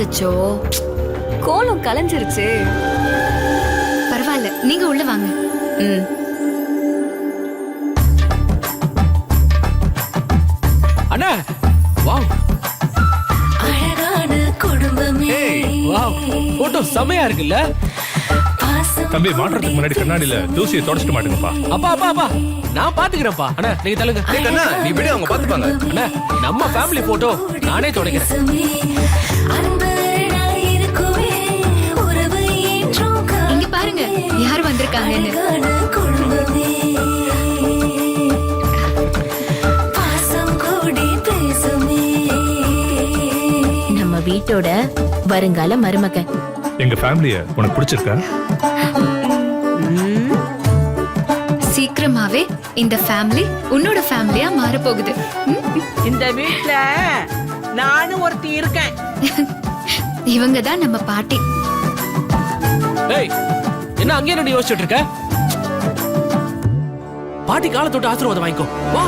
அச்சச்சோ, கோலம் கலைஞ்சிருச்சு. பரவாயில்ல, நீங்க உள்ள வாங்க. ம். அண்ணா வாவ், அழகான குடும்பமே. வாவ், போட்டோ செமையா இருக்குல்ல. தம்பி, மாற்றத்துக்கு முன்னாடி கண்ணாடியில தூசியை தொடச்சிட்டு மாட்டுங்கப்பா. அப்பா அப்பா அப்பா, நான் பாத்துக்கிறேன்ப்பா. அண்ணா நீங்க தள்ளுங்க. கண்ணா, நீ விடு, அவங்க பாத்துப்பாங்க. அண்ணா, நம்ம ஃபேமிலி போட்டோ நானே தொடக்கிறேன். இங்க பாருங்க யார் வந்திருக்காங்கன்னு. நம்ம வீட்டோட வருங்கால மருமக. எங்க ஃபேமிலிய உனக்கு பிடிச்சிருக்கா? சீக்கிரமாவே இந்த ஃபேமிலி உன்னோட ஃபேமிலியா மாற போகுது. இந்த வீட்ல நானும் ஒருத்தி இருக்கேன். இவங்க தான் நம்ம பாட்டி. டேய், என்ன அங்கே என்ன யோசிச்சுட்டு இருக்க? பாட்டி காலை தொட்டு ஆசீர்வாதம் வாங்கிக்கோ. வா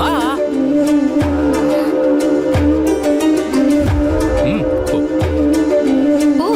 வா. ஓ,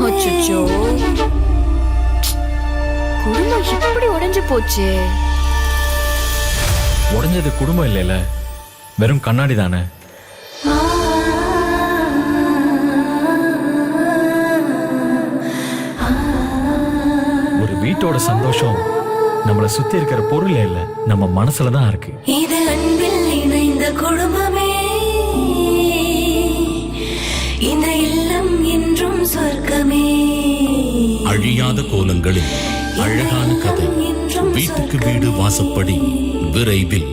அச்சச்சோ, குடும்பம் இப்படி உடைஞ்சு போச்சு. உடைஞ்சது குடும்பம் இல்லைல்ல, வெறும் கண்ணாடி தானே. ஒரு வீட்டோட சந்தோஷம் நம்மளை சுத்தி இருக்கிற பொருள் இல்ல, நம்ம மனசுல தான் இருக்கு. இது அன்பில் இணைந்த குடும்பமே. இந்த இல்லம் என்றும் சொர்க்கமே. அழியாத கோலங்களில் அழகான கதை. வீட்டுக்கு வீடு வாசப்படி விரைவில்.